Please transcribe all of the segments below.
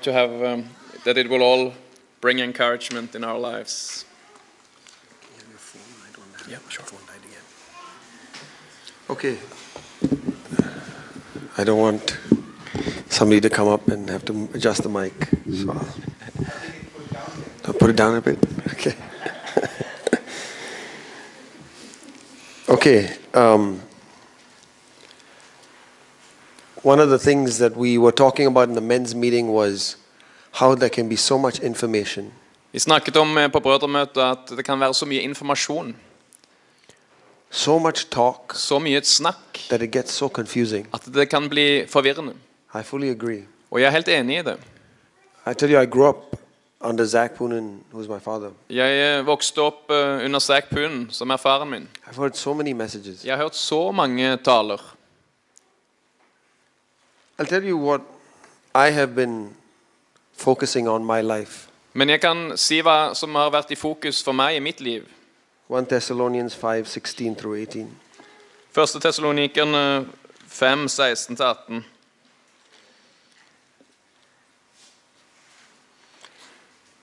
to have that it will all bring encouragement in our lives. Yeah, sure. Okay. I don't want somebody to come up and have to adjust the mic. So I'll put it down a bit. Okay. Okay. One of the things that we were talking about in the men's meeting was how there can be so much information. Vi snakket om på brødremøtet at det kan være så mye informasjon. So much talk. Så mye snakk. That it gets so confusing. At det kan bli forvirrende. I fully agree. Og jeg er helt enig i det. I tell you, I grew up under Sandeep Poonen, who was my father. Jeg vokste opp under Sandeep Poonen, som er faren min. I've heard so many messages. Jeg har hørt så mange taler. I'll tell you what I have been focusing on my life. Men jeg kan si hva som har vært i fokus for meg i mitt liv. 1 Thessalonians 5:16 through 18. 1. Thessalonikerne 5, 16-18.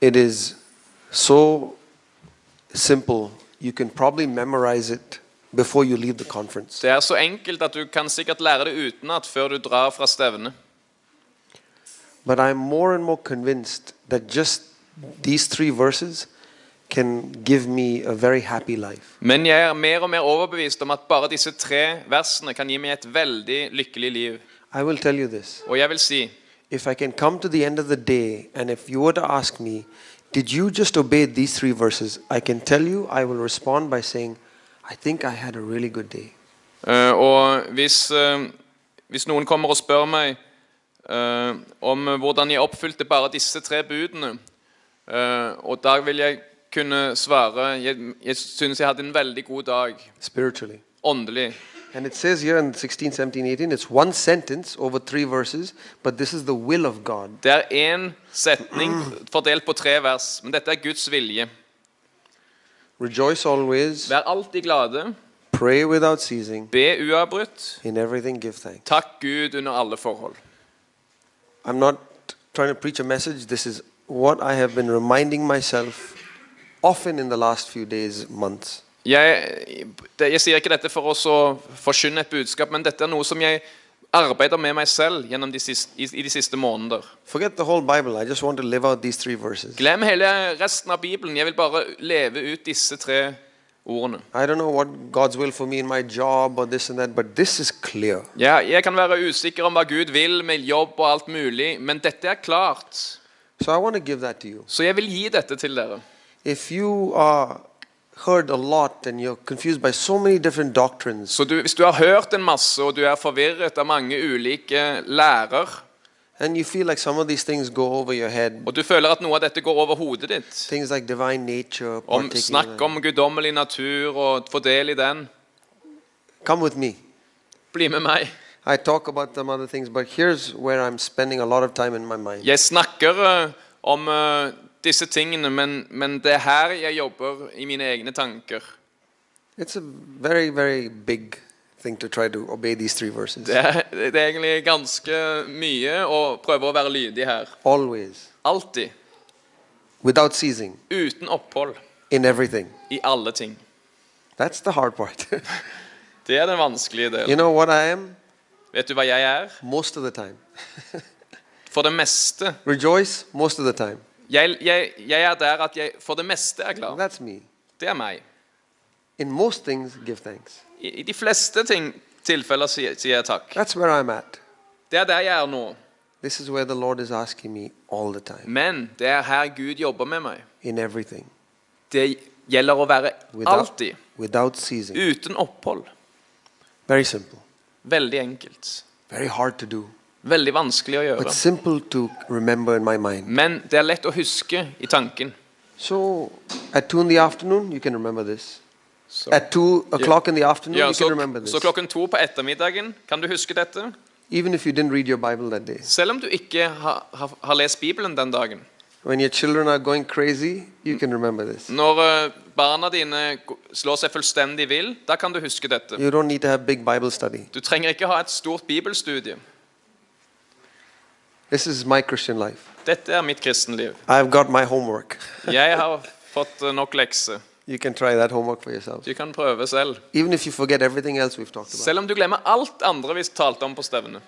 It is so simple, you can probably memorize it before you leave the conference. Det er så enkelt at du kan sikkert lære det utenat før du drar fra stevnet. But I'm more and more convinced that just these 3 verses can give me a very happy life. Men jeg er mer og mer overbevist om at bare disse 3 versene kan gi meg et veldig lykkelig liv. I will tell you this. Og jeg vil si, if I can come to the end of the day and if you were to ask me, did you just obey these 3 verses? I can tell you, I will respond by saying, I think I had a really good day. Og hvis noen kommer og spør meg om hvordan jeg oppfylte bare disse 3 budene, og da vil jeg kunne svare, jeg synes jeg hadde en veldig god dag. Spiritually. Åndelig. And it says here in 16, 17, 18, it's one sentence over 3 verses, but this is the will of God. Det er en setning fordelt på 3 vers, men dette er Guds vilje. Rejoice always. Vær alltid glade. Pray without ceasing. Be uavbrutt. In everything give thanks. Takk Gud under alle forhold. I'm not trying to preach a message. This is what I have been reminding myself often in the last few days, months. Jeg sier ikke dette for å forkynne et budskap, men dette er noe som jeg arbeider med meg selv gjennom i de siste måneder. Forget the whole Bible. I just want to live out these 3 verses. Glem hele resten av Bibelen. Jeg vil bare leve ut disse 3 ordene. I don't know what God's will for me in my job or this and that, but this is clear. Ja, jeg kan være usikker om hva Gud vil med jobb og alt mulig, men dette er klart. So I want to give that to you. Så jeg vil gi dette til dere. If you are heard a lot and you're confused by so many different doctrines. Så hvis du har hørt en masse og du er forvirret av mange ulike lærer, and you feel like some of these things go over your head. Og du føler at noe av dette går over hodet ditt. Things like divine nature, Partaking. Snakk om guddommelig natur og få del i den. Come with me. Bli med meg. I talk about some other things, but here's where I'm spending a lot of time in my mind. Jeg snakker om disse tingene, men det er her jeg jobber i mine egne tanker. It's a very, very big thing to try to obey these 3 verses. Det er egentlig ganske mye å prøve å være lydig her. Always. Alltid. Without ceasing. Uten opphold. In everything. I alle ting. That's the hard part. Det er den vanskelige delen. You know what I am? Vet du hva jeg er? Most of the time. For det meste. Rejoice most of the time. Jeg er der at jeg for det meste er glad. That's me. Det er meg. In most things, give thanks. I de fleste tilfeller sier jeg takk. That's where I'm at. Det er der jeg er nå. This is where the Lord is asking me all the time. Men det er her Gud jobber med meg. In everything. Det gjelder å være alltid. Without ceasing. Uten opphold. Very simple. Veldig enkelt. Very hard to do. Veldig vanskelig å gjøre. But simple to remember in my mind. Men det er lett å huske i tanken. So, at 2 in the afternoon, you can remember this. At 2 o'clock in the afternoon, you can remember this. Så klokken 2 på ettermiddagen, kan du huske dette? Even if you didn't read your Bible that day. Selv om du ikke har lest Bibelen den dagen. When your children are going crazy, you can remember this. Når barna dine slår seg fullstendig vill, da kan du huske dette. You don't need to have big Bible study. Du trenger ikke ha et stort bibelstudie. This is my Christian life. Dette mitt kristenliv. I've got my homework. Jeg har fått nok lekser. You can try that homework for yourself. Du kan prøve selv. Even if you forget everything else we've talked about. Selv om du glemmer alt andre vi talte om på stevnet.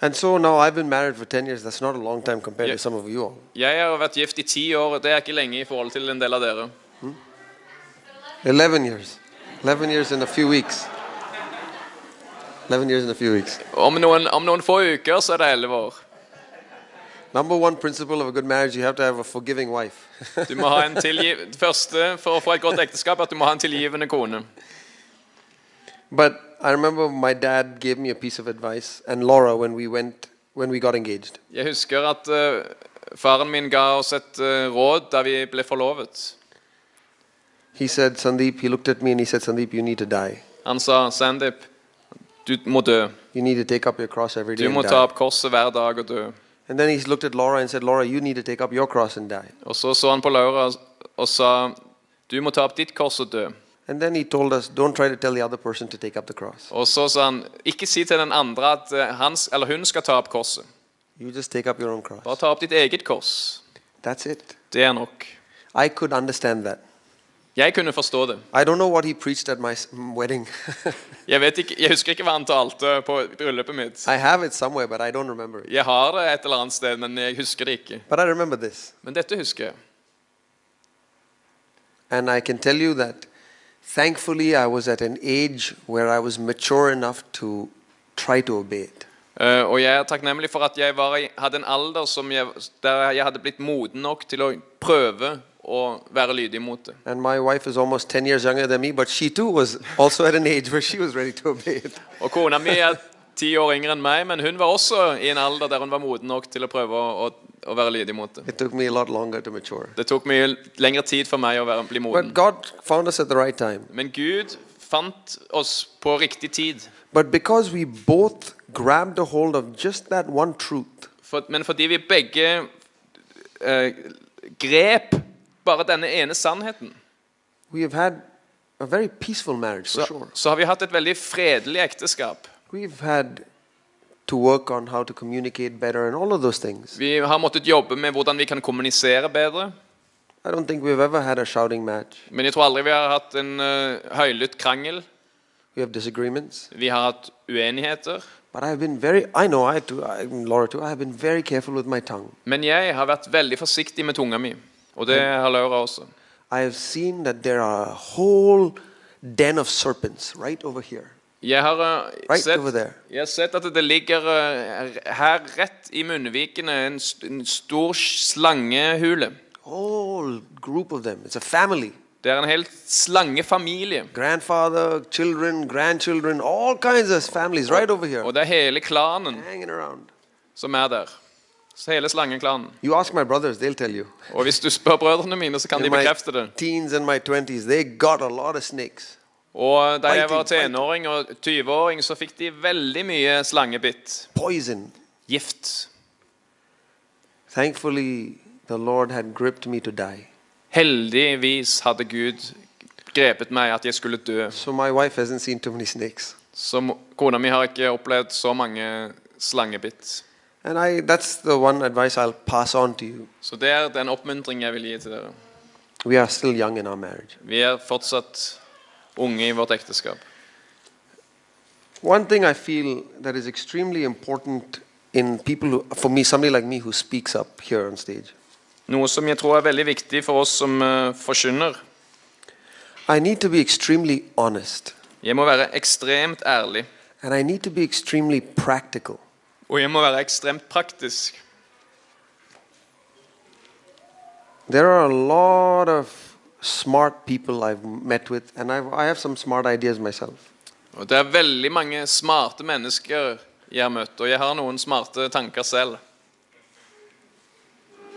And so now I've been married for 10 years. That's not a long time compared to some of you all. Jeg har vært gift i 10 år. Det ikke lenge i forhold til en del av dere. 11 years. 11 years in a few weeks. 11 years in a few weeks. Om noen få uker så det 11 år. Number one principle of a good marriage, you have to have a forgiving wife. Du må ha det første for å få et godt ekteskap at du må ha en tilgivende kone. But I remember my dad gave me a piece of advice, and Laura, when we got engaged. Jeg husker at faren min ga oss et råd da vi ble forlovet. He said, Sandeep, he looked at me and he said, Sandeep, you need to die. Han sa, Sandeep, du må dø. You need to take up your cross every day Du må and ta die. opp korset hver dag og dø. And then he looked at Laura and said, Laura, you need to take up your cross and die. Og så han på Laura og sa, du må ta opp ditt kors og dø. And then he told us, don't try to tell the other person to take up the cross. Og så sa han, ikke si til den andre at hun skal ta opp korset. You just take up your own cross. Bare ta opp ditt eget kors. That's it. Det nok. I could understand that. Jeg kunne forstå det. I don't know what he preached at my wedding. Jeg husker ikke hva han talte på bryllupet mitt. I have it somewhere, but I don't remember it. Jeg har det et eller annet sted, men jeg husker det ikke. But I remember this. Men dette husker jeg. And I can tell you that thankfully I was at an age where I was mature enough to try to obey it. Og jeg takknemlig for at jeg hadde en alder der jeg hadde blitt moden nok til å prøve å være lydig mot det. And my wife is almost 10 years younger than me, but she too was also at an age where she was ready to obey it. Og kona mi 10 år yngre enn meg, men hun var også i en alder der hun var moden nok til å prøve å være lydig mot det. It took me a lot longer to mature. Det tok mye lengre tid for meg å bli moden. But God found us at the right time. Men Gud fant oss på riktig tid. But because we both grabbed a hold of just that one truth. Men fordi vi begge grep bare denne ene sannheten. We have had a very peaceful marriage, for sure. Så har vi hatt et veldig fredelig ekteskap. We've had to work on how to communicate better and all of those things. Vi har måttet jobbe med hvordan vi kan kommunisere bedre. I don't think we've ever had a shouting match. Men jeg tror aldri vi har hatt en høylytt krangel. We have disagreements. Vi har hatt uenigheter. But I've been Laura too, I have been very careful with my tongue. Men jeg har vært veldig forsiktig med tunga mi. Og det har Laura også. I have seen that there are a whole den of serpents right over here. Jeg har sett at det ligger her rett i munnvikene en stor slangehule. Whole group of them. It's a family. Det en hel slangefamilie. Grandfather, children, grandchildren, all kinds of families right over here. Og det hele klanen hanging around. Som der. Så hele slangeklanen. You ask my brothers, they'll tell you. Og hvis du spør brødrene mine, så kan de bekrefte det. Teens and my 20s, they got a lot of snakes. Og da jeg var tenåring og 20-åring, så fikk de veldig mye slangebitt. Poison. Gift. Thankfully, the Lord had gripped me to die. Heldigvis hadde Gud grepet meg at jeg skulle dø. So my wife hasn't seen too many snakes. Så kona mi har ikke opplevd så mange slangebitt. And that's the one advice I'll pass on to you. Så det den oppmuntring jeg vil gi til dere. We are still young in our marriage. Vi fortsatt unge i vårt ekteskap. One thing I feel that is extremely important in people for me, somebody like me who speaks up here on stage. Noe som jeg tror veldig viktig for oss som forkynner. I need to be extremely honest. Jeg må være ekstremt ærlig. And I need to be extremely practical. Og jeg må være ekstremt praktisk. There are a lot of smart people I've met with, and I have some smart ideas myself. Og det veldig mange smarte mennesker jeg har møtt, og jeg har noen smarte tanker selv.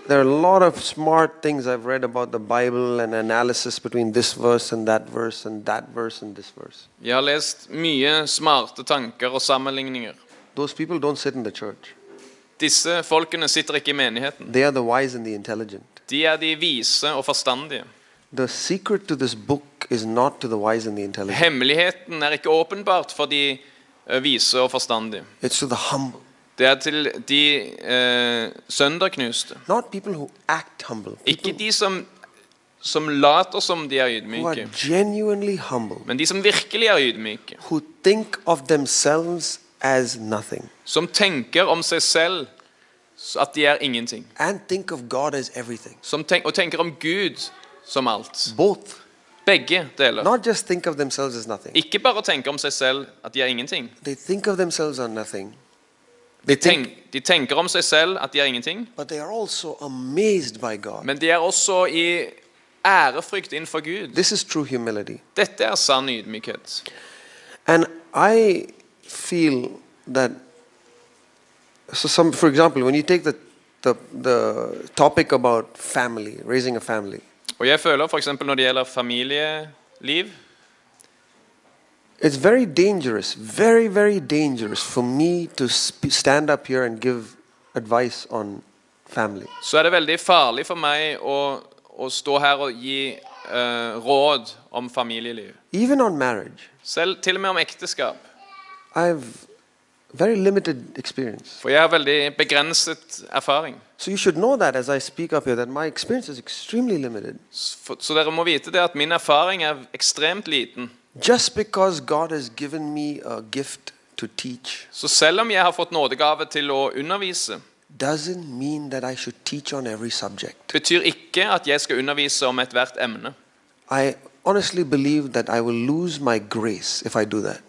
There are a lot of smart things I've read about the Bible and analysis between this verse and that verse and that verse and this verse. Jeg har lest mye smarte tanker og sammenligninger. Those people don't sit in the church. Disse folkene sitter ikke i menigheten. They are the wise and the intelligent. De de vise og forstandige. The secret to this book is not to the wise and the intelligent. Hemmeligheten ikke åpenbart for de vise og forstandige. It's to the humble. Det til de sønderknuste. Not people who act humble. Ikke People de som later som de who are ydmyke, genuinely humble. men de som virkelig ydmyke. Who think of themselves as nothing. Som tenker om seg selv at de ingenting. And think of God as everything. Og tenker om Gud som alt. Both. Begge deler. Not just think of themselves as nothing. Ikke bare tenke om seg selv at de ingenting. They think of themselves as nothing. De tenker om seg selv at de ingenting. But they are also amazed by God. Men de også i ærefrykt innenfor Gud. This is true humility. Dette sann ydmykhet. And I feel that, for example, when you take the topic about family, raising a family. Og jeg føler for eksempel når det gjelder familieliv. It's very dangerous, very, very dangerous for me to stand up here and give advice on family. Så det veldig farlig for meg å stå her og gi råd om familieliv. Even on marriage. Selv til og med om ekteskap. I've very limited experience. For jeg har veldig begrenset erfaring. So you should know that as I speak up here, that my experience is extremely limited. Så dere må vite det at min erfaring ekstremt liten. Just because God has given me a gift to teach. Så selv om jeg har fått nådegave til å undervise, doesn't mean that I should teach on every subject. Betyr ikke at jeg skal undervise om hvert emne. I honestly believe that I will lose my grace if I do that.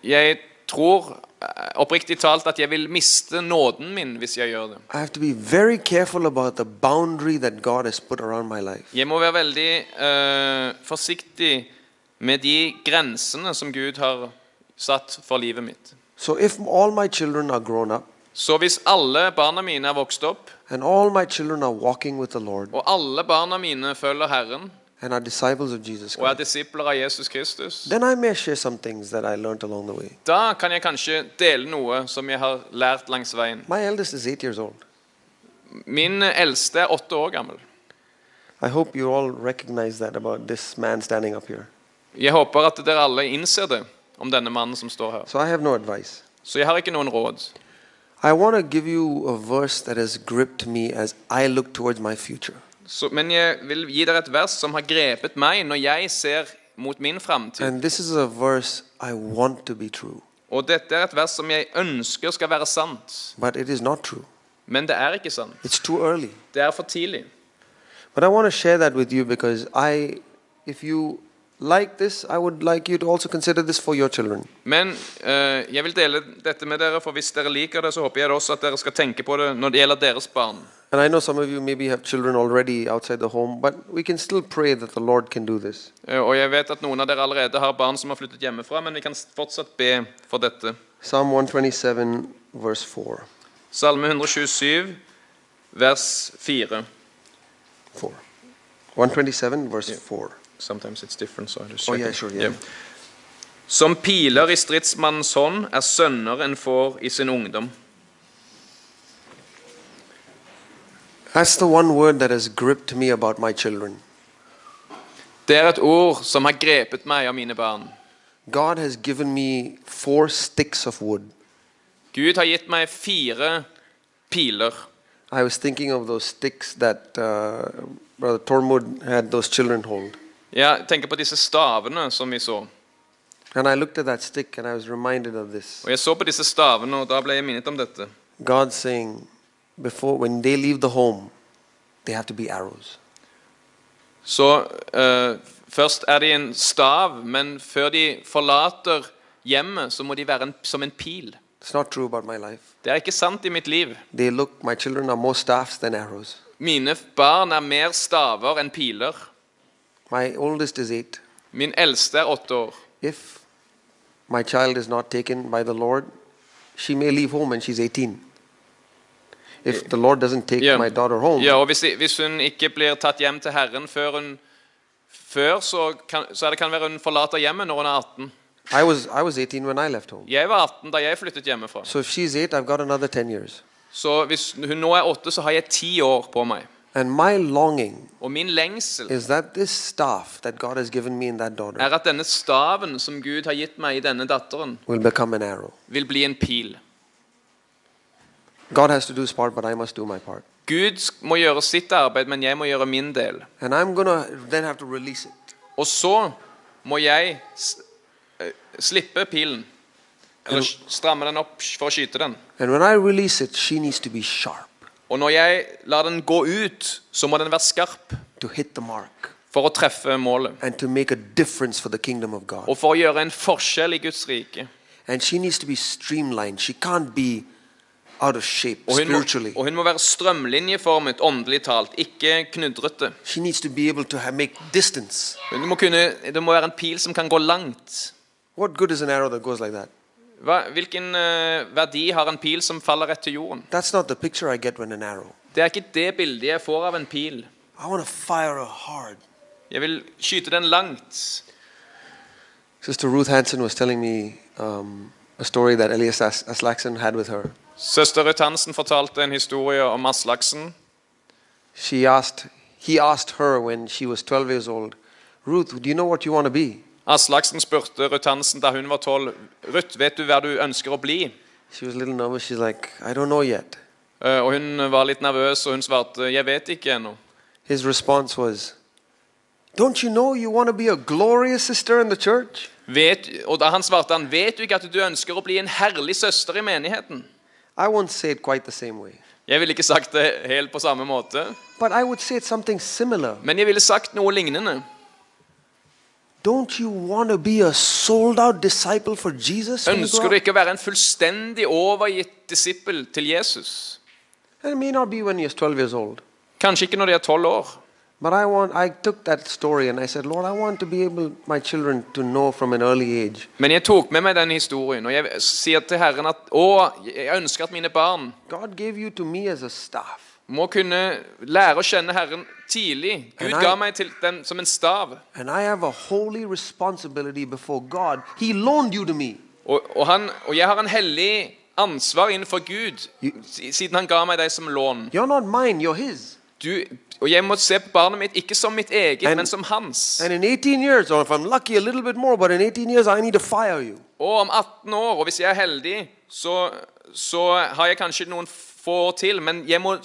Jeg tror oppriktig talt at jeg vil miste nåden min hvis jeg gjør det. I have to be very careful about the boundary that God has put around my life. Jeg må være veldig forsiktig med de grensene som Gud har satt for livet mitt. So if all my children are grown up, så hvis alle barna mine vokst opp, and all my children are walking with the Lord, og alle barna mine følger Herren, and are disciples of Jesus og Christ, disipler av Jesus Kristus, then I may share some things that I learned along the way. Da kan jeg kanskje dele noe som jeg har lært langs veien. My eldest is 8 years old. Min eldste 8 år gammel. I hope you all recognize that about this man standing up here. Jeg håper at dere alle innser det om denne mannen som står her. So I have no advice. Så jeg har ikke noen råd. I want to give you a verse that has gripped me as I look towards my future. Men jeg vil gi dere et vers som har grepet meg når jeg ser mot min fremtid. And this is a verse I want to be true. Og dette et vers som jeg ønsker skal være sant. But it is not true. Men det ikke sant. It's too early. Det for tidlig. But I want to share that with you because if you like this, I would like you to also consider this for your children. Men jeg vil dele dette med dere, for hvis dere liker det, så håper jeg også at dere skal tenke på det når det gjelder deres barn. And I know some of you maybe have children already outside the home, but we can still pray that the Lord can do this. Og jeg vet at noen av dere allerede har barn som har flyttet hjemmefra, men vi kan fortsatt be for dette. Psalm 127 verse 4. Salme 127 vers 4. 4. 127 verse 4. Sometimes it's different, so I just Oh check yeah, it. sure, yeah. Som piler i stridsmannens hånd sønner en får i sin ungdom. That's the one word that has gripped me about my children. Det et ord som har grepet meg av mine barn. God has given me 4 sticks of wood. Gud har gitt meg 4 piler. I was thinking of those sticks that Brother Tormod had those children hold. Jeg tenker på disse stavene som vi så. And I looked at that stick and I was reminded of this. Og jeg så på disse stavene, og da ble jeg minnet om dette. God saying, when they leave the home, they have to be arrows. Så først de en stav, men før de forlater hjemmet, så må de være som en pil. It's not true about my life. Det ikke sant i mitt liv. My children are more staffs than arrows. Mine barn mer staver enn piler. My oldest is 8. Min eldste 8 år. If my child is not taken by the Lord, she may leave home when she's 18. If the Lord doesn't take my daughter home. Ja, og hvis hun ikke blir tatt hjem til Herren så kan være hun forlater hjemmet når hun 18. I was 18 when I left home. Jeg var 18 da jeg flyttet hjemmefra. So if she's 8, I've got another 10 years. Så hvis hun nå 8, så har jeg 10 år på meg. And my longing Og min lengsel is that this staff that God has given me in that daughter at denne staven som Gud har gitt meg i denne datteren will become an arrow. vil bli en pil. God has to do his part, but I must do my part. Gud må gjøre sitt arbeid, men jeg må gjøre min del. And I'm going to then have to release it. Og så må jeg slippe pilen, eller stramme den opp for å skyte den. And when I release it, she needs to be sharp. Og når jeg lar den gå ut, så må den være skarp to hit the mark for å treffe målet. and to make a difference for the kingdom of God. Og for å gjøre en forskjell I Guds rike. And she needs to be streamlined. She can't be out of shape Og spiritually. hun må være strømlinjeformet, åndelig talt, ikke knudrete. She needs to be able to make distance. Det må være en pil som kan gå langt. What good is an arrow that goes like that? Hvilken verdi har en pil som faller rett til jorden? That's not the picture I get when an arrow. Det ikke det bildet jeg får av en pil. I want to fire her hard. Jeg vil skyte den langt. Sister Ruth Hansen was telling me a story that Elias Aslaksen had with her. Søster Ruth Hansen fortalte en historie om Aslaksen. He asked her when she was 12 years old, Ruth, do you know what you want to be? Aslaksen spurte Ruth Hansen da hun var 12. Ruth, vet du hva du ønsker å bli? She was a little nervous. She's like, I don't know yet. Og hun var litt nervøs, og hun svarte, jeg vet ikke ennå. His response was, don't you know you want to be a glorious sister in the church? Og da han svarte, vet du ikke at du ønsker å bli en herlig søster I menigheten? I won't say it quite the same way. Jeg ville ikke sagt det helt på samme måte. But I would say it's something similar. Men jeg ville sagt noe lignende. Don't you want to be a sold out disciple for Jesus? Ønsker du ikke å være en fullstendig overgitt disippel til Jesus? And it may not be when you're 12 years old. Kanskje ikke når de 12 år. But I took that story and I said, Lord, I want to be able, my children, to know from an early age. Men jeg tok med meg den historien, og jeg sier til Herren at, jeg ønsker at mine barn God gave you to me as a staff. må kunne lære å kjenne Herren tidlig. Gud ga meg til den som en stav. And I have a holy responsibility before God. He loaned you to me. Og jeg har en hellig ansvar innenfor Gud, siden han ga meg deg som lån. You're not mine, you're his. Og jeg må se på barnet mitt ikke som mitt eget, men som hans. And in 18 years, or if I'm lucky a little bit more, but in 18 years I need to fire you. Og om 18 år, og hvis jeg heldig, så har jeg kanskje noen få år til, men jeg må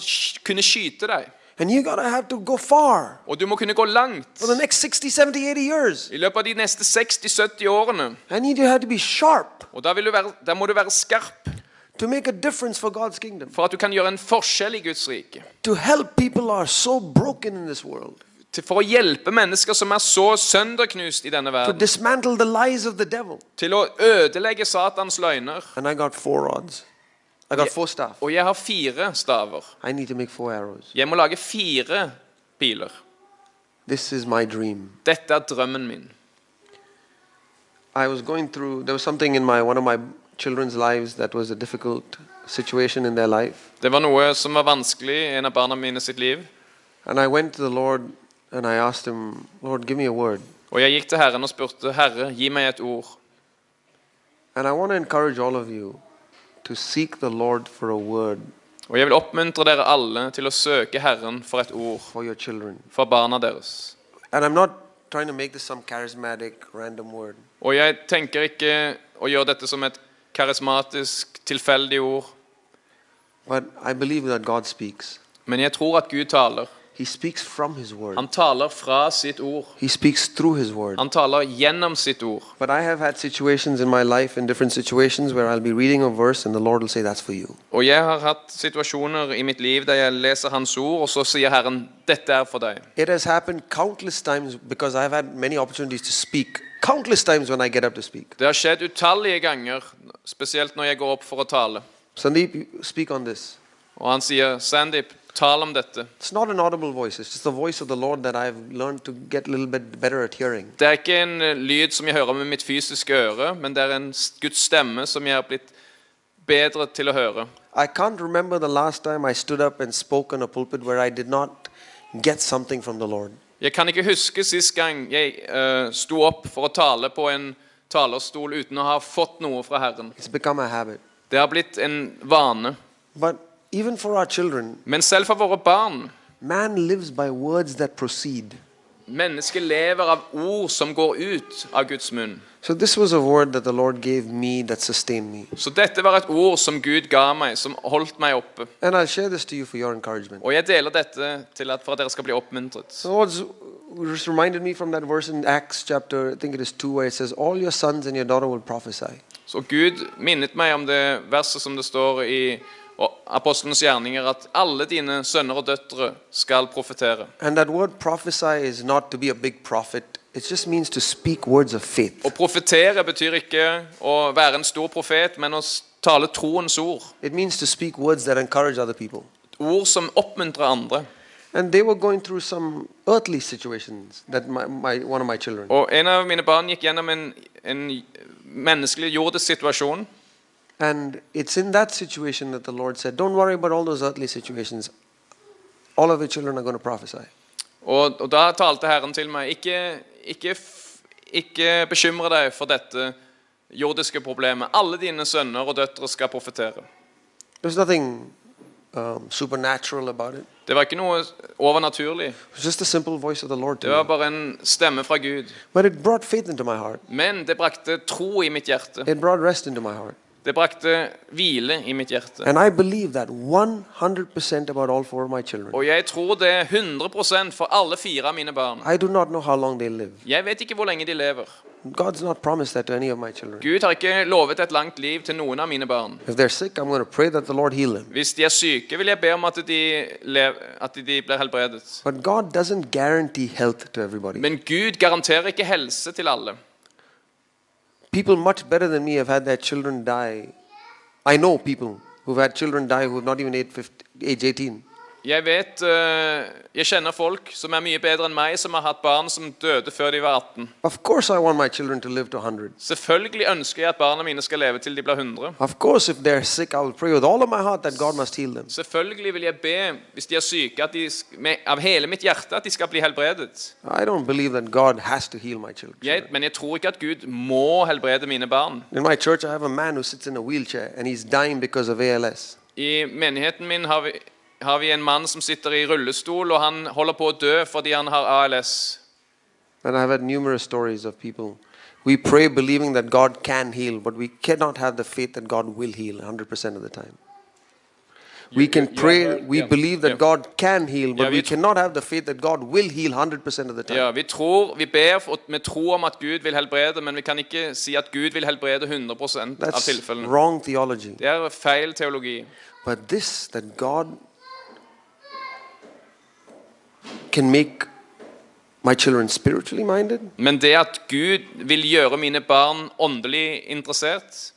kunne skyte deg. And you gotta have to go far. Og du må kunne gå langt. For the next 60, 70, 80 years. I løpet av de neste 60-70 årene. And you have to be sharp. Og da må du være skarp. To make a difference for God's kingdom. For at du kan gjøre en forskjell I Guds rike. To help people who are so broken in this world. For å hjelpe mennesker som så sønderknust I denne verden. To dismantle the lies of the devil. Til å ødelegge Satans løgner. And I got 4 rods. I got 4 staff. Og jeg har 4 staver. I need to make 4 arrows. Jeg må lage 4 piler. This is my dream. Dette drømmen min. I was going through, there was something in one of my children's lives that was a difficult situation in their life. Det var noe som var vanskelig I en av barna mine sitt liv. And I went to the Lord and I asked him, Lord, give me a word. Og jeg gikk til Herren og spurte, Herre, gi meg et ord. And I want to encourage all of you to seek the Lord for a word. Og jeg vil oppmuntre dere alle til å søke Herren for et ord. For your children. For barna deres. And I'm not trying to make this some charismatic, random word. Og jeg tenker ikke å gjøre dette som et karismatisk, tilfeldig ord. But I believe that God speaks. Men jeg tror at Gud taler. He speaks from his word. Han taler fra sitt ord. He speaks through his word. Han taler gjennom sitt ord. But I have had situations in my life, in different situations, where I'll be reading a verse and the Lord will say, that's for you. Og jeg har hatt situasjoner I mitt liv der jeg leser hans ord, og så sier Herren, dette for deg. It has happened countless times because I've had many opportunities to speak. Countless times when I get up to speak. Det har skjedd utallige ganger, spesielt når jeg går opp for å tale. Sandeep, speak on this. Og han sier, Sandeep, tal om dette. It's not an audible voice. It's just the voice of the Lord that I've learned to get a little bit better at hearing. Det ikke en lyd som jeg hører med mitt fysiske øre, men det en Guds stemme som jeg har blitt bedre til å høre. I can't remember the last time I stood up and spoke on a pulpit where I did not get something from the Lord. Jeg kan ikke huske sist gang jeg sto opp for å tale på en talerstol uten å ha fått noe fra Herren. It's become a habit. Det har blitt en vane. But even for our children, men selv for våre barn, man lives by words that proceed. mennesket lever av ord som går ut av Guds munn. So this was a word that the Lord gave me that sustained me. Så dette var et ord som Gud ga meg, som holdt meg oppe. And I'll share this to you for your encouragement. Og jeg deler dette for at dere skal bli oppmuntret. So the Lord just reminded me from that verse in Acts chapter, I think it is 2, where it says, all your sons and your daughter will prophesy. Så Gud minnet meg om det verset som det står i Apostlenes gjerninger, at alle dine sønner og døtre skal profetere. And that word prophesy is not to be a big prophet. It just means to speak words of faith. Og profetere betyr ikke å være en stor profet, men å tale troens ord. It means to speak words that encourage other people. Ord som oppmuntrer andre. And they were going through some earthly situations that one of my children. Og en av mine barn gikk gjennom en menneskelig jordisk situasjon. And it's in that situation that the Lord said, don't worry about all those earthly situations. All of your children are going to prophesy. Og da talte Herren til meg, ikke bekymre deg for dette jordiske problemet. Alle dine sønner og døtre skal profetere. There's nothing supernatural about it. Det var ikke noe overnaturlig. It was just a simple voice of the Lord to Det var me. bare en stemme fra Gud. But it brought faith into my heart. Men det brakte tro i mitt hjerte. It brought rest into my heart. Det brakte hvile i mitt hjerte. And I believe that 100% about all 4 of my children. Og jeg tror det 100% for alle 4 av mine barn. I do not know how long they live. Jeg vet ikke hvor lenge de lever. God's not promised that to any of my children. Gud har ikke lovet et langt liv til noen av mine barn. If they're sick, I'm going to pray that the Lord heal them. Hvis de syke, vil jeg be om at de blir helbredet. But God doesn't guarantee health to everybody. Men Gud garanterer ikke helse til alle. People much better than me have had their children die. I know people who've had children die who have not even age 18. Jeg kjenner folk som mye bedre enn meg, som har hatt barn som døde før de var 18. Of course I want my children to live to 100. Selvfølgelig ønsker jeg at barna mine skal leve til de blir 100. Of course if they're sick, I will pray with all of my heart that God must heal them. Selvfølgelig vil jeg be, hvis de syke, at av hele mitt hjerte at de skal bli helbredet. I don't believe that God has to heal my children. Men jeg tror ikke at Gud må helbrede mine barn. In my church I have a man who sits in a wheelchair and he's dying because of ALS. I menigheten min har vi en mann som sitter i rullestol, og han holder på å dø fordi han har ALS. And I've had numerous stories of people. We pray believing that God can heal, but we cannot have the faith that God will heal 100% of the time. We can pray, we believe that God can heal, but we cannot have the faith that God will heal 100% of the time. Ja, vi ber med tro om at Gud vil helbrede, men vi kan ikke si at Gud vil helbrede 100% av tilfellene. That's wrong theology. Det feil teologi. But this, that God can make my children spiritually minded. Men det at Gud vil gjøre mine barn åndelig interessert,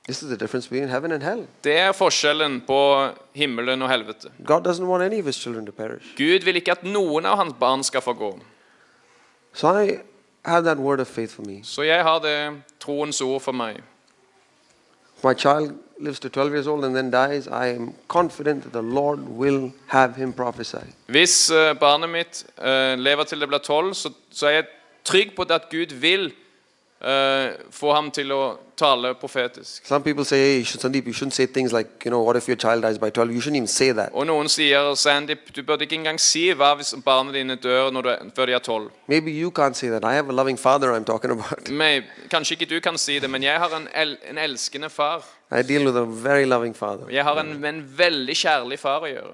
This is the difference between heaven and hell. det forskjellen på himmelen og helvete. God doesn't want any of his children to perish. Gud vil ikke at noen av hans barn skal forgå. So I have that word of faith for me. Så jeg har det troens ord for meg. If my child lives to 12 years old and then dies, I am confident that the Lord will have him prophesy. Hvis barnet mitt lever til det blir 12, så er jeg trygg på at Gud vil få ham til å tale profetisk. Some people say, hey, Sandeep, you shouldn't say things like, what if your child dies by 12? You shouldn't even say that. Og noen sier, Sandeep, du burde ikke engang si hva hvis barnet dine dør før de er 12. Maybe you can't say that. I have a loving father I'm talking about. Kanskje ikke du kan si det, men jeg har en elskende far. I deal with a very loving father. Jeg har en veldig kjærlig far å gjøre.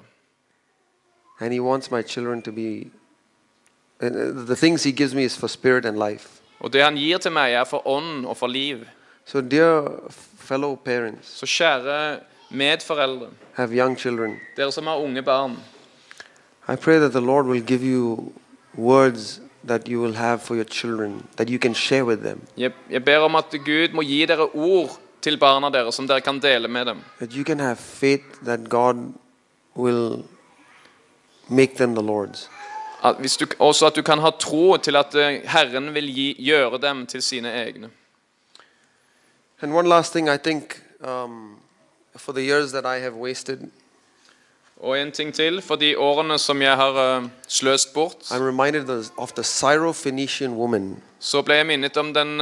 And he wants my children to be, the things he gives me is for spirit and life. Og det han gir til meg er for ånd og for liv. So dear fellow parents, Så kjære medforeldre, have young children, dere som har unge barn, I pray that the Lord will give you words that you will have for your children, that you can share with them. Jeg ber om at Gud må gi dere ord til barna dere som dere kan dele med dem. That you can have faith that God will make them the Lord's. Også at du kan ha tro til at Herren vil gjøre dem til sine egne. And one last thing, I think, for the years that I have wasted, Og en ting til, for de årene som jeg har sløst bort, I'm reminded of the Syro-Phoenician woman så ble jeg minnet om den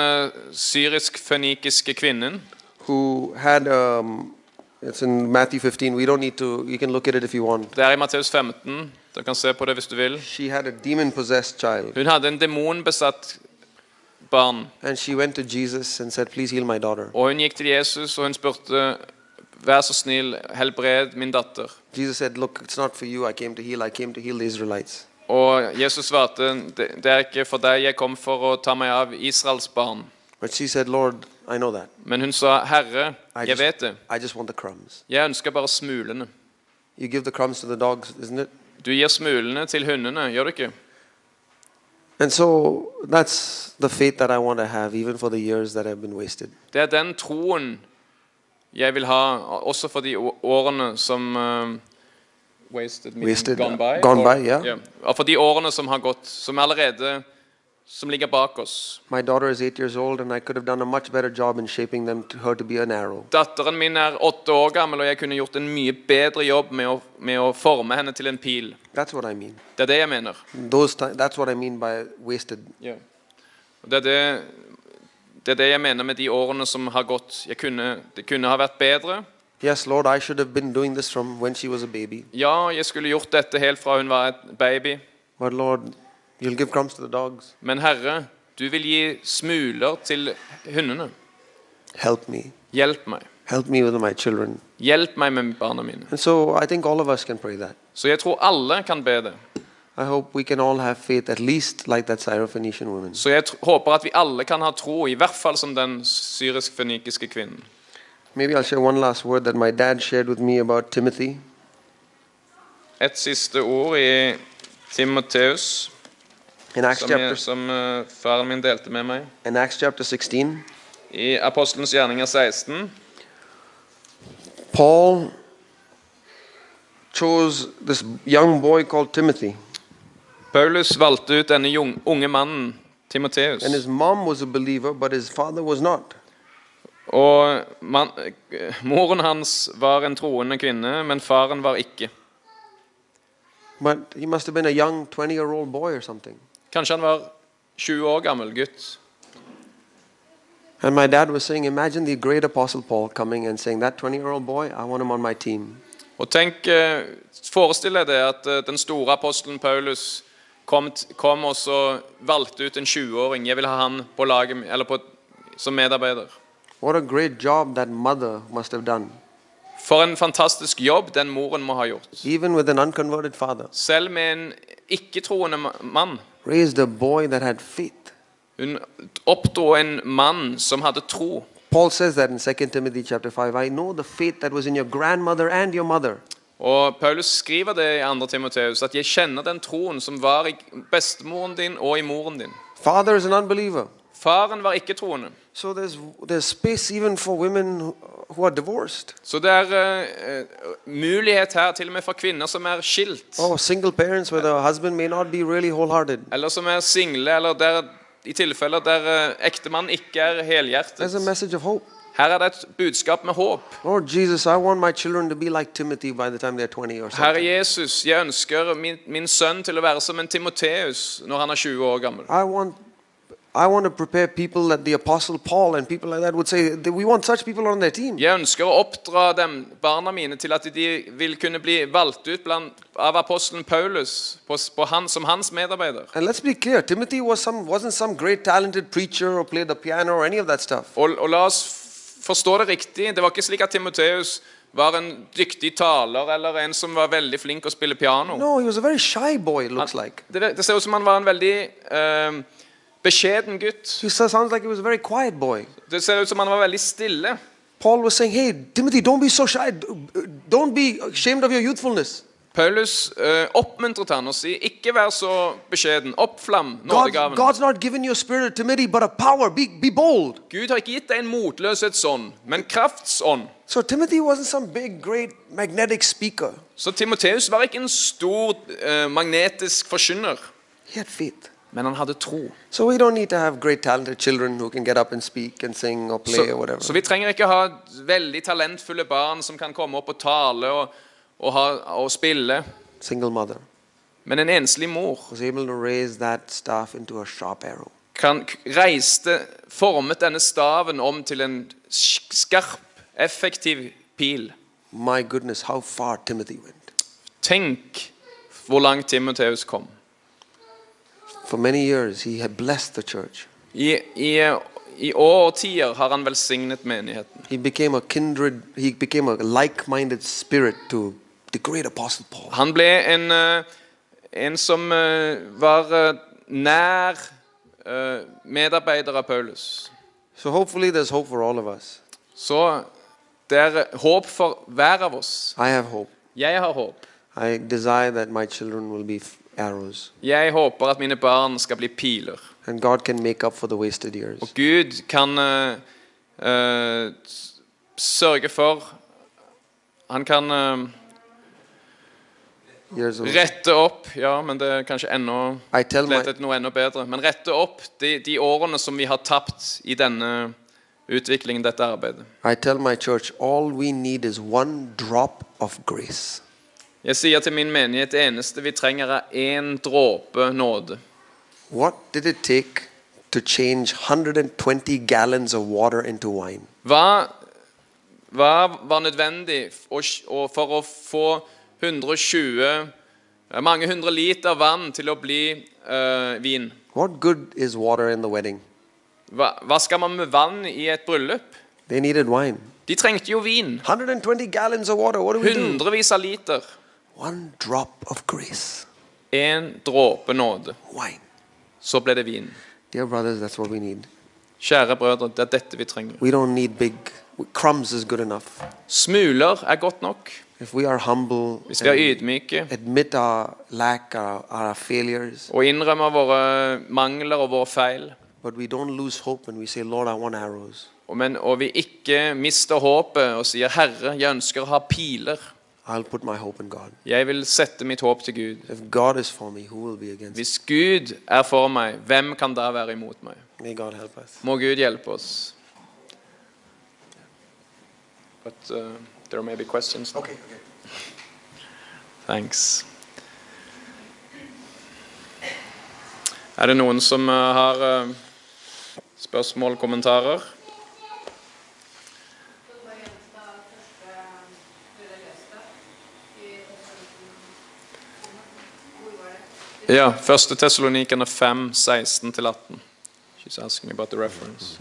syrisk-fønikiske kvinnen, who had, it's in Matthew 15, we don't need to, you can look at it if you want. det er i Matteus 15, Du kan se på det hvis du vil. She had a demon-possessed child. Hun hadde en demonbesatt barn. And she went to Jesus and said, please heal my daughter. Og hun gikk til Jesus og hun spurte, vær så snill, helbred min datter. Jesus said, look, it's not for you I came to heal. I came to heal the Israelites. Og Jesus svarte, det ikke for deg, jeg kom for å ta meg av Israels barn. But she said, Lord, I know that. Men hun sa, Herre, jeg vet det. I just want the crumbs. Jeg ønsker bare smulene. You give the crumbs to the dogs, isn't it? Du gir smulene til hundene, gjør du ikke? And so that's the faith that I want to have, even for the years that have been wasted. Det den troen jeg vil ha, også for de årene som wasted, gone by. Gone by, yeah. Yeah. Og for de årene som har gått, som allerede som ligger bak oss. My daughter is 8 years old, and I could have done a much better job in shaping her to be an arrow. Datteren min 8 år gammel, og jeg kunne gjort en mye bedre jobb med å forme henne til en pil. That's what I mean. Det det jeg mener. That's what I mean by wasted. Yeah. Det det jeg mener med de årene som har gått. Det kunne ha vært bedre. Yes, Lord, I should have been doing this from when she was a baby. Ja, jeg skulle gjort dette helt fra hun var et baby. But Lord, you'll give crumbs to the dogs. Men Herre, du vil gi smuler til hundene. Help me. Hjelp meg. Help me with my children. Hjelp meg med barna mine. And so I think all of us can pray that. Så jeg tror alle kan be det. I hope we can all have faith, at least like that Syrophoenician woman. Så jeg håper at vi alle kan ha tro, i hvert fall som den syrisk-fønikiske kvinnen. Maybe I'll share one last word that my dad shared with me about Timothy. Et siste ord i Timoteus, In Acts som faren min delte med meg. In Acts chapter 16. I Apostelens gjerninger 16. Paul chose this young boy called Timothy. Paulus valgte ut denne unge mannen, Timoteus. And his mom was a believer, but his father was not. Og moren hans var en troende kvinne, men faren var ikke. But he must have been a young 20-year-old boy or something. Kanskje han var 20 år gammel gutt. And my dad was saying, imagine the great apostle Paul coming and saying, that 20-year-old boy, I want him on my team. Og forestill deg det at den store apostelen Paulus kom og så valgte ut en 20-åring. Jeg vil ha han på laget, eller som medarbeider. What a great job that mother must have done. For en fantastisk jobb den moren må ha gjort. Even with an unconverted father. Selv med en ikke-troende mann. Raised a boy that had faith. Hun oppdro en mann som hadde tro. Paul says that in 2 Timothy chapter 5. I know the faith that was in your grandmother and your mother. Og Paulus skriver det i 2. Timoteus, at jeg kjenner den troen som var i bestemoren din og i moren din. Father is an unbeliever. Faren var ikke troende. So there's space even for women who are divorced. Så det mulighet her til og med for kvinner som skilt. Oh, single parents where the husband may not be really wholehearted. Eller som single, eller i tilfeller der ektemannen ikke helhjertet. There's a message of hope. Her det et budskap med håp. Lord Jesus, I want my children to be like Timothy by the time they're 20 or something. Herre Jesus, jeg ønsker min sønn til å være som en Timoteus når han 20 år gammel. I want to prepare people that the apostle Paul and people like that would say, we want such people on their team. Jeg ønsker å oppdra dem, barna mine, til at de vil kunne bli valgt ut av apostelen Paulus som hans medarbeider. And let's be clear, Timothy wasn't some great talented preacher or played the piano or any of that stuff. Og la oss forstå det riktig. Det var ikke slik at Timoteus var en dyktig taler eller en som var veldig flink å spille piano. No, he was a very shy boy, it looks like. Det ser ut som han var en veldig beskjeden gutt. He sounds like he was a very quiet boy. Det ser ut som han var veldig stille. Paul was saying, hey, Timothy, don't be so shy. Don't be ashamed of your youthfulness. Paulus oppmuntret han og sier, ikke vær så beskjeden, oppflam nådegaven. God's not given you a spirit of timidity, but a power. Be bold. Gud har ikke gitt deg en motløshetsånd, men kraftsånd. So Timothy wasn't some big, great, magnetic speaker. Så Timoteus var ikke en stor magnetisk forkynner. He had faith. Men han hadde tro. So we don't need to have great talented children who can get up and speak and sing or play or whatever. Så vi trenger ikke ha veldig talentfulle barn som kan komme opp og tale og spille. Single mother. Men en enslig mor was able to raise that staff into a sharp arrow. formet denne staven om til en skarp, effektiv pil. My goodness, how far Timothy went. Tenk hvor langt Timotheus kom. For many years, he had blessed the church. I årtier har han velsignet menigheten. He became a like-minded spirit to the great apostle Paul. Han ble en som var nær medarbeider av Paulus. So hopefully there's hope for all of us. Så det håp for hver av oss. I have hope. Jeg har håp. I desire that my children will be arrows. Jeg håper at mine barn skal bli piler. And God can make up for the wasted years. Og Gud kan sørge for, han kan rette opp, ja, men det er kanskje lete etter noe enda bedre, men rette opp de årene som vi har tapt i denne utviklingen, dette arbeidet. I tell my church, all we need is one drop of grace. Jeg sier til min menighet, det eneste vi trenger er en dråpe nåde. What did it take to change 120 gallons of water into wine? Hva var nødvendig for å få mange hundre liter vann til å bli vin? What good is water in the wedding? Hva skal man med vann i et bryllup? They needed wine. De trengte jo vin. 120 gallons of water, what do we do? Hundrevis av liter. One drop of grace. En dråpe nåde. Wine. Så ble det vin. Dear brothers, that's what we need. Kjære brødre, det er dette vi trenger. We don't need big crumbs is good enough. Smuler er godt nok. If we are humble, hvis vi er ydmyke, admit our lack, our failures, og innrømmer våre mangler og våre feil, but we don't lose hope when we say, Lord, I want arrows. Og vi ikke mister håpet og sier, Herre, jeg ønsker å ha piler. I'll put my hope in God. Jeg vil sette mitt håp til Gud. If God is for me, who will be against me? Hvis Gud er for meg, hvem kan da være imot meg? May God help us. Må Gud hjelpe oss. But there may be questions. Okay. Thanks. Er det noen som har spørsmål, kommentarer? Ja, 1. Thessalonikerne 5, 16-18. She's asking about the reference.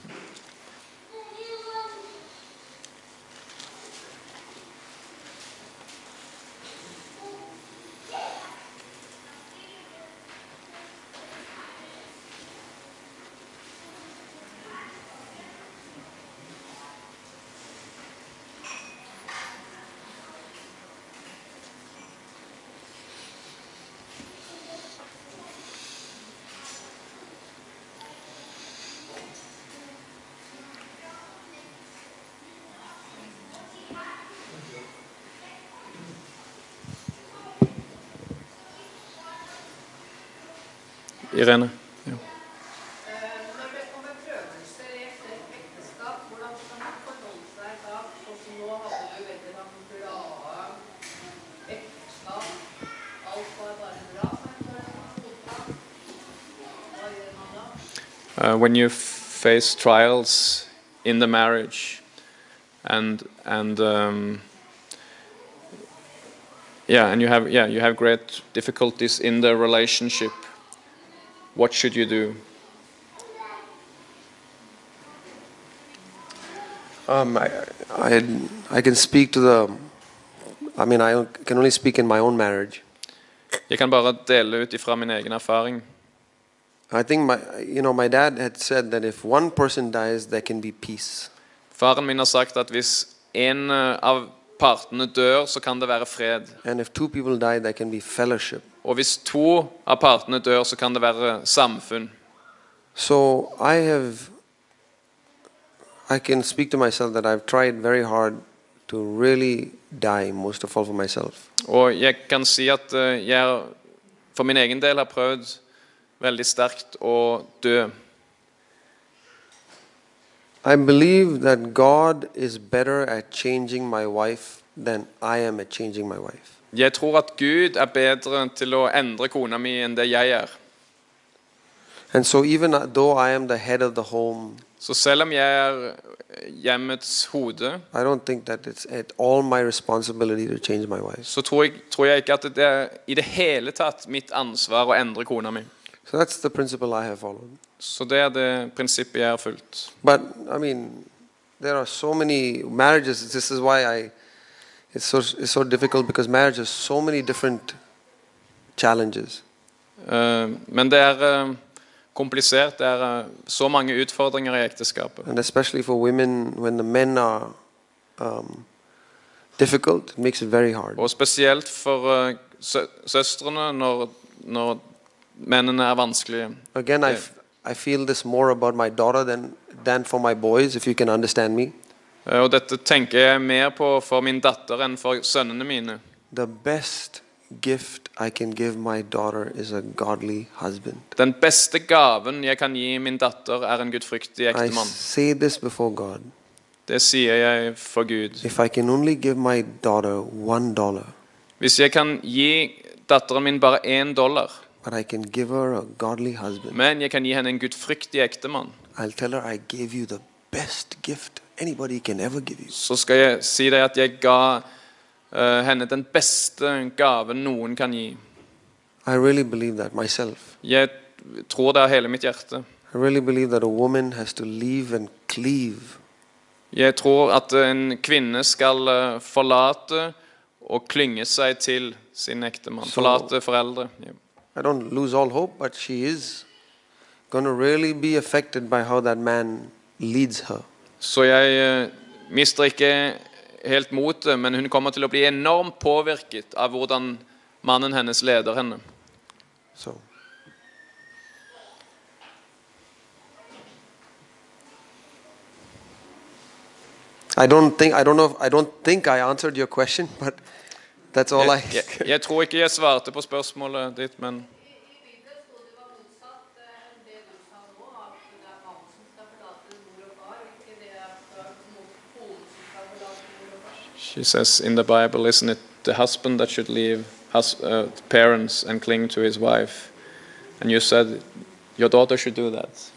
Irene? Ja. When you face trials in the marriage and you have great difficulties in the relationship, what should you do? I can speak to the. I mean, I can only speak in my own marriage. Jeg kan bare dele ut ifra min egen erfaring. I think my dad had said that if one person dies, there can be peace. Faren min har sagt at hvis en av partene dør, så kan det være fred. And if two people die, there can be fellowship. Og hvis to av partene dør, så kan det være samfunn. So I can speak to myself that I've tried very hard to really die, most of all for myself. Og jeg kan si at jeg for min egen del har prøvd veldig sterkt å dø. I believe that God is better at changing my wife than I am at changing my wife. Jeg tror at Gud er bedre til å endre kona mi enn det jeg er. And so even though I am the head of the home, Så selv om jeg hjemmets hode, I don't think that it's at all my responsibility to change my wife. så tror jeg ikke at det i det hele tatt mitt ansvar å endre kona mi. So that's the principle I have followed. Så det det prinsippet jeg har fulgt. But I mean, there are so many marriages. This is why it's so difficult, because marriage has so many different challenges. Men det komplisert, det så mange utfordringer i ekteskapet. And especially for women, when the men are difficult, it makes it very hard. Og spesielt for søstrene når mennene vanskelige. Again, I feel this more about my daughter than for my boys, if you can understand me. Og dette tenker jeg mer på for min datter enn for sønnene mine. The best gift I can give my daughter is a godly husband. Den beste gaven jeg kan gi min datter en gudfryktig I ektemann. say this before God. Det sier jeg for Gud. If I can only give my daughter $1, Hvis jeg kan gi datteren min bare $1, but I can give her a godly husband, men jeg kan gi henne en gudfryktig ektemann, I'll tell her I gave you the best gift anybody can ever give you. så skal jeg si deg at jeg ga henne den beste gaven noen kan gi. I really believe that myself. Jeg tror det av hele mitt hjerte. I really believe that a woman has to leave and cleave. Jeg tror at en kvinne skal forlate og klynge seg til sin ektemann. Forlate foreldre. Ja. I don't lose all hope, but she is going to really be affected by how that man leads her. Så jeg mister ikke helt motet, men hun kommer til å bli enormt påvirket av hvordan mannen hennes leder henne. So I don't think I answered your question, but that's all Jeg tror ikke jeg svarte på spørsmålet ditt, men she says in the Bible, isn't it the husband that should leave parents and cling to his wife? And you said your daughter should do that.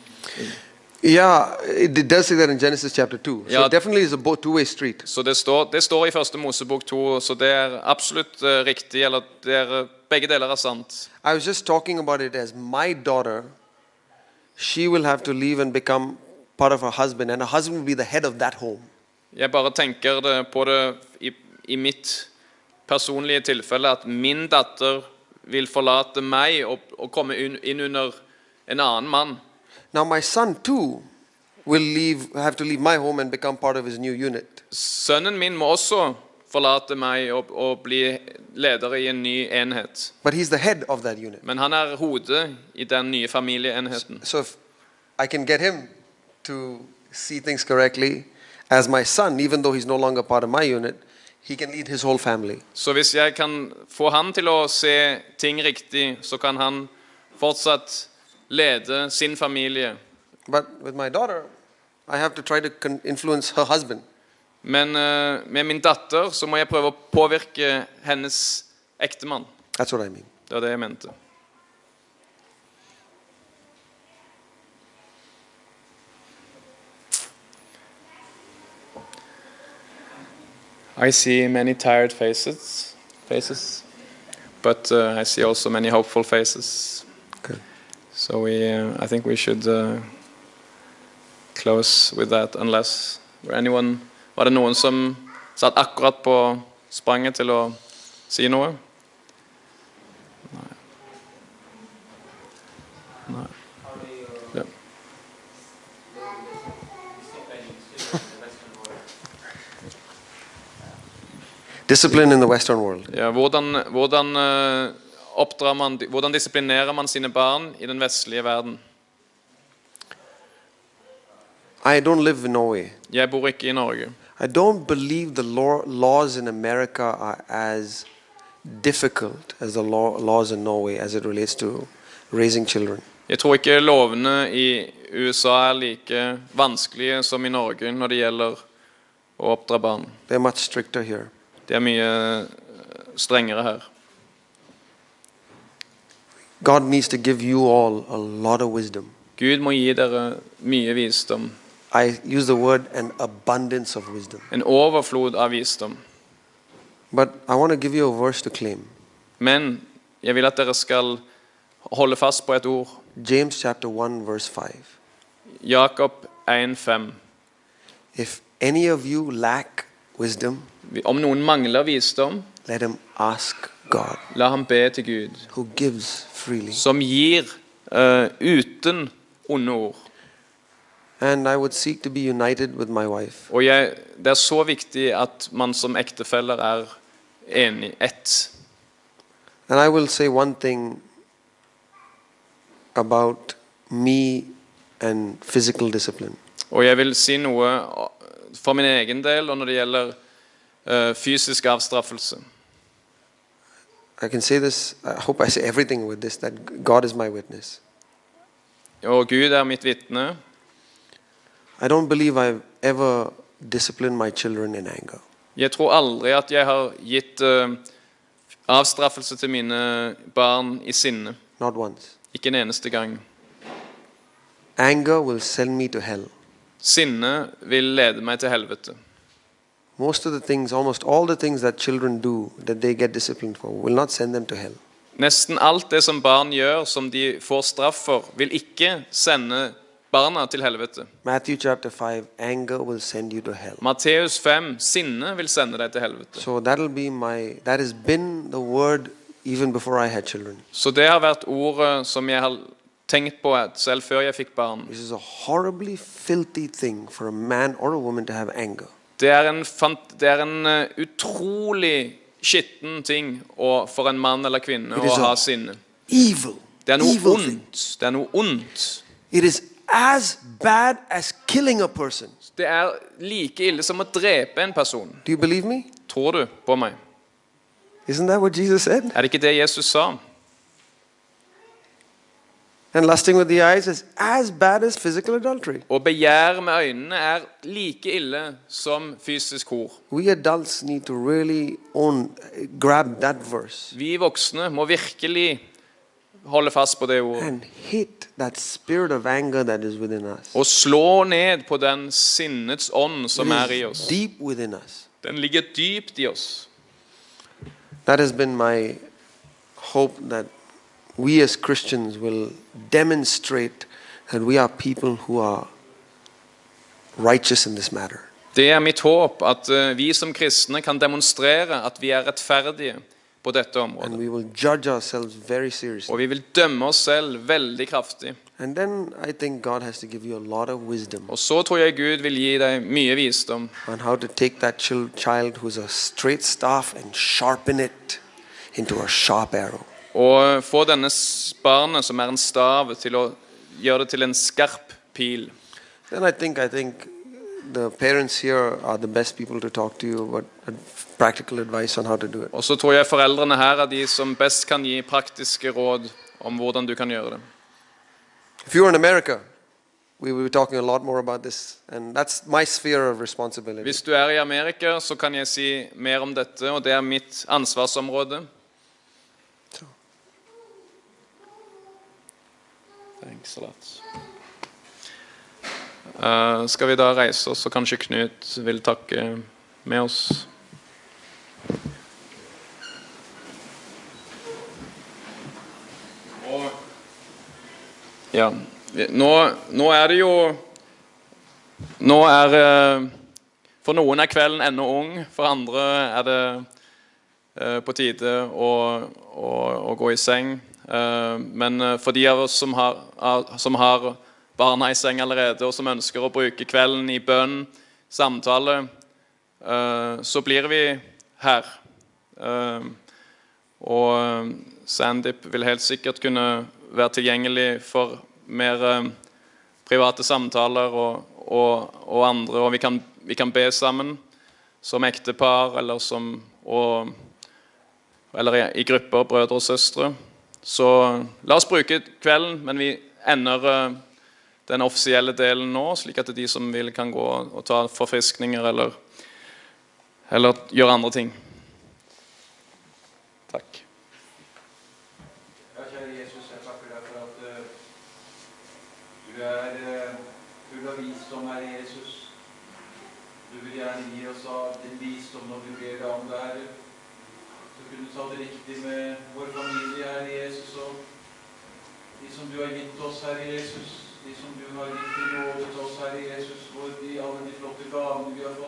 Yeah, it does say that in Genesis chapter 2. So Ja. it definitely is a two-way street. Så det står i første Mosebok 2, så det absolutt riktig, eller det begge deler sant. I was just talking about it as my daughter. She will have to leave and become part of her husband, and her husband will be the head of that home. Jeg bare tenker det på det i mitt personlige tilfelle, at min datter vil forlate meg og komme inn under en annen mann. Now my son too will have to leave my home and become part of his new unit. Sønnen min må også forlate meg og bli leder i en ny enhet. But he's the head of that unit. Men han hodet i den nye familieenheten. So if I can get him to see things correctly as my son, even though he's no longer part of my unit, he can lead his whole family. Så hvis jeg kan få han til å se ting riktig, så kan han fortsatt lede sin familie. But with my daughter, I have to try to influence her husband. Men med min datter så må jeg prøve å påvirke hennes ektemann. That's what I mean. Det var det jeg mente. I see many tired faces, but I see also many hopeful faces. Okay. So I think we should close with that, unless var det noen som satt akkurat på spranget til å si noe? Nei. Ja. Discipline in the Western world. Ja, hvordan disiplinerer man sine barn i den vestlige verden? I don't live in Norway. Jeg bor ikke i Norge. I don't believe the laws in America are as difficult as the laws in Norway as it relates to raising children. Jeg tror ikke lovene i USA like vanskelige som i Norge når det gjelder å oppdra barn. They're much stricter here. Det mye strengere her. God needs to give you all a lot of wisdom. Gud må gi dere mye visdom. I use the word an abundance of wisdom. En overflod av visdom. But I want to give you a verse to claim. Men jeg vil at dere skal holde fast på et ord. James chapter 1 verse 5. Jakob 1:5. If any of you lack wisdom, Om noen mangler visdom, let him ask God, la ham be til Gud, who gives freely. som gir uten onde ord. And I would seek to be united with my wife. Og det så viktig at man som ektefeller enig, ett. And I will say one thing about me and physical discipline. Og jeg vil si noe for min egen del, og når det gjelder fysisk avstraffelse. I can say this, I hope I say everything with this, that God is my witness. Og Gud mitt vitne. I don't believe I've ever disciplined my children in anger. Jeg tror aldri at jeg har gitt avstraffelse til mine barn i sinne. Not once. Ikke en eneste gang. Anger will send me to hell. Sinne vil lede meg til helvete. Most of the things, almost all the things that children do that they get disciplined for will not send them to hell. Nesten alt det som barn gjør som de får straff for, vil ikke sende barna til helvete. Matthew chapter 5, anger will send you to hell. Matteus 5, sinne vil sende deg til helvete. So that has been the word even before I had children. Så det har vært ordet som jeg har tenkt på selv før jeg fikk barn. This is a horribly filthy thing for a man or a woman to have anger. Det er en utrolig skitten ting for en mann eller kvinne å ha sinne. Evil. Det er noe evil ondt. thing. Det er noe ondt. It is as bad as killing a person. Det er like ille som å drepe en person. Do you believe me? Tror du på meg? Isn't that what Jesus said? Er det ikke det Jesus sa? And lusting with the eyes is as bad as physical adultery. Og begjær med øynene like ille som fysisk hor. We adults need to really grab that verse. Vi voksne må virkelig holde fast på det ordet. And hit that spirit of anger that is within us. Og slå ned på den sinnets ånd som i oss. Deep within us. Den ligger dypt i oss. That has been my hope, that we as Christians will demonstrate that we are people who are righteous in this matter. Det mitt håp at vi som kristne kan demonstrere at vi rettferdige på dette området. And we will judge ourselves very seriously. Og vi vil dømme oss selv veldig kraftig. And then I think God has to give you a lot of wisdom. Og så tror jeg Gud vil gi deg mye visdom. On how to take that child who's a straight staff and sharpen it into a sharp arrow. Og få denne barnet som en stav til å gjøre det til en skarp pil. Then I think the parents here are the best people to talk to you about practical advice on how to do it. Og så tror jeg foreldrene her de som best kan gi praktiske råd om hvordan du kan gjøre det. If you were in America, we will be talking a lot more about this, and that's my sphere of responsibility. Hvis du i Amerika, så kan jeg si mer om dette, og det mitt ansvarsområde. Thanks a lot. Skal vi da reise oss, så kanskje Knut vil takke med oss. Ja, nå det jo for noen kvelden enda ung, for andre det på tide å gå i seng. Men for de av oss som har barna i seng allerede, og som ønsker å bruke kvelden i bønn, samtale, så blir vi her. Og Sandeep vil helt sikkert kunne være tilgjengelig for mer private samtaler og andre, og vi kan be sammen som ektepar eller i grupper, brødre og søstre. Så la oss bruke kvelden, men vi ender den offisielle delen nå, slik at de som vil kan gå og ta forfriskninger eller gjøre andre ting. Takk. Ja, kjære Jesus, jeg takker deg for at du full av visdom, Herre Jesus. Du vil gjerne gi oss av din visdom når vi ber deg om det, Herre. Så kunne du ta det riktig med vår familie, Herre Jesus, og de som du har gitt oss, Herre Jesus. De som du har gitt i nåde til oss, Herre Jesus, hvor de alle de flotte gavene vi har fått.